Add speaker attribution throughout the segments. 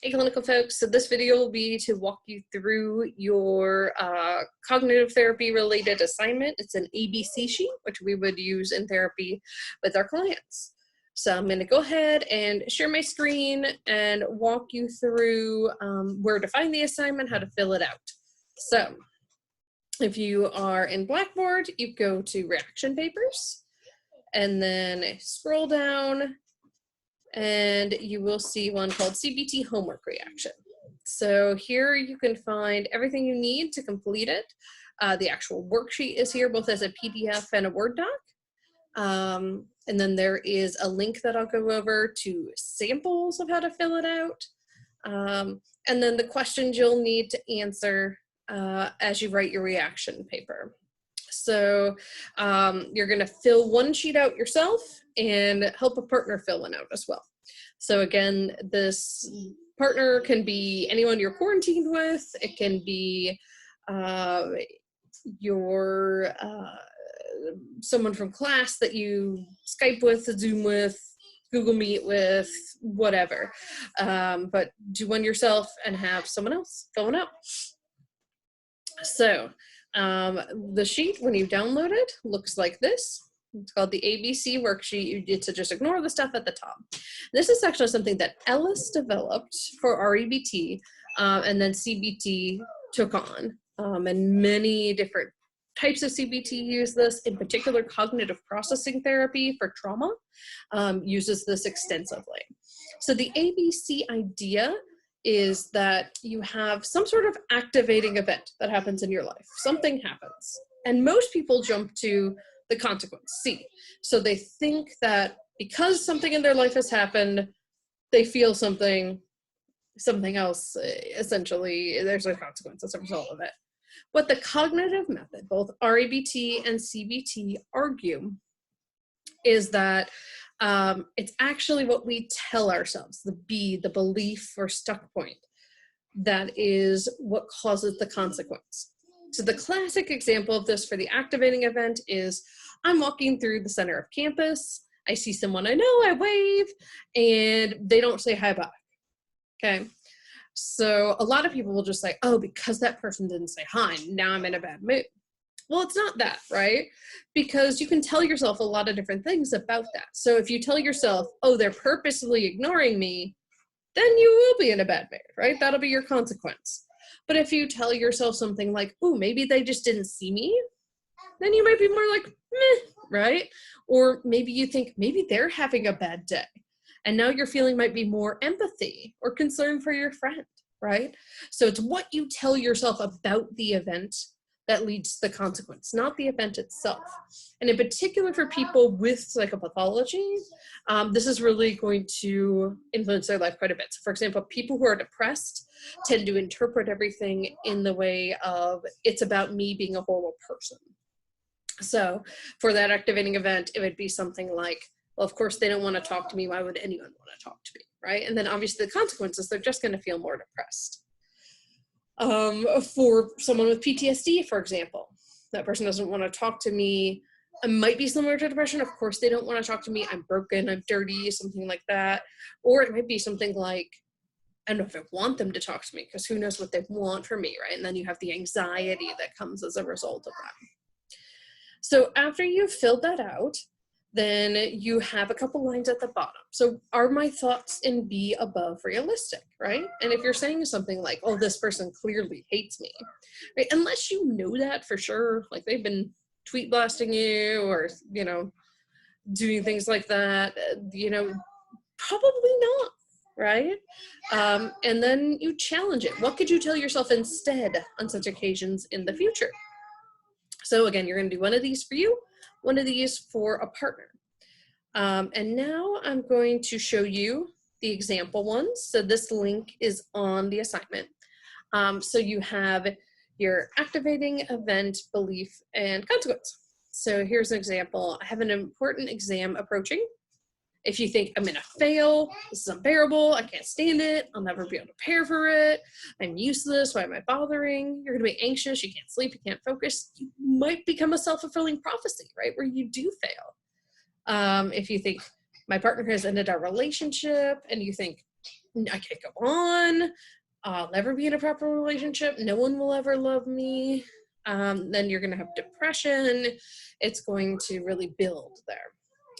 Speaker 1: Hey clinical folks, so this video will be to walk you through your cognitive therapy related assignment. It's an ABC sheet, which we would use in therapy with our clients. So I'm going to go ahead and share my screen and walk you through where to find the assignment, how to fill it out. So if you are in Blackboard, you go to reaction papers and then scroll down and you will see one called CBT homework reaction. So here you can find everything you need to complete it. The actual worksheet is here both as a PDF and a Word doc. And then there is a link that I'll go over to samples of how to fill it out. And then the questions you'll need to answer as you write your reaction paper. So you're going to fill one sheet out yourself and help a partner fill one out as well. So again, this partner can be anyone you're quarantined with. It can be someone from class that you Skype with, Zoom with, Google Meet with, whatever. But do one yourself and have someone else fill one out. So the sheet, when you download it, looks like this. It's called the ABC worksheet. You get to just ignore the stuff at the top. This is actually something that Ellis developed for REBT, and then CBT took on. And many different types of CBT use this. In particular, cognitive processing therapy for trauma uses this extensively. So the ABC idea is that you have some sort of activating event that happens in your life. Something happens. And most people jump to the consequence, C. So they think that because something in their life has happened, they feel something else, essentially, there's a consequence as a result of it. What the cognitive method, both REBT and CBT argue, is that it's actually what we tell ourselves, the B, the belief or stuck point, that is what causes the consequence. So the classic example of this for the activating event is I'm walking through the center of campus, I see someone I know, I wave, and they don't say hi back, okay? So a lot of people will just say, oh, because that person didn't say hi, now I'm in a bad mood. Well, it's not that, right? Because you can tell yourself a lot of different things about that. So if you tell yourself, oh, they're purposely ignoring me, then you will be in a bad mood, right? That'll be your consequence. But if you tell yourself something like, oh, maybe they just didn't see me, then you might be more like, meh, right? Or maybe you think, maybe they're having a bad day. And now your feeling might be more empathy or concern for your friend, right? So it's what you tell yourself about the event that leads to the consequence, not the event itself. And in particular for people with psychopathology, this is really going to influence their life quite a bit. So for example, people who are depressed tend to interpret everything in the way of, it's about me being a horrible person. So for that activating event, it would be something like, well, of course they don't want to talk to me. Why would anyone want to talk to me, right? And then obviously the consequences, they're just going to feel more depressed. For someone with PTSD, for example, that person doesn't want to talk to me. It might be similar to depression. Of course, they don't want to talk to me. I'm broken, I'm dirty, something like that. Or it might be something like, I don't know if I want them to talk to me, because who knows what they want from me, right? And then you have the anxiety that comes as a result of that. So after you've filled that out, then you have a couple lines at the bottom. So are my thoughts in B above realistic, right? And if you're saying something like, oh, this person clearly hates me, right? Unless you know that for sure, like they've been tweet blasting you or, you know, doing things like that, you know, probably not, right? And then you challenge it. What could you tell yourself instead on such occasions in the future? So again, you're going to do one of these for you, one of these for a partner. And now I'm going to show you the example ones. So this link is on the assignment. So you have your activating event, belief, and consequence. So here's an example. I have an important exam approaching. If you think I'm gonna fail, this is unbearable, I can't stand it, I'll never be able to prepare for it, I'm useless, why am I bothering? You're gonna be anxious, you can't sleep, you can't focus. You might become a self-fulfilling prophecy, right, where you do fail. If you think my partner has ended our relationship and you think I can't go on. I'll never be in a proper relationship. No one will ever love me. Then you're going to have depression. It's going to really build there.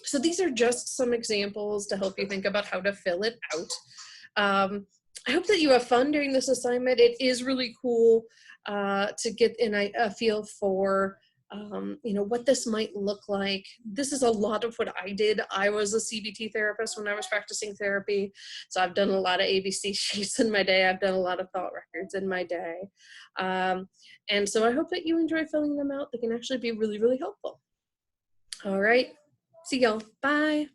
Speaker 1: So these are just some examples to help you think about how to fill it out. I hope that you have fun during this assignment. It is really cool to get a feel for what this might look like. This is a lot of what I did. I was a CBT therapist when I was practicing therapy. So I've done a lot of ABC sheets in my day. I've done a lot of thought records in my day. And so I hope that you enjoy filling them out. They can actually be really, really helpful. All right. See y'all. Bye.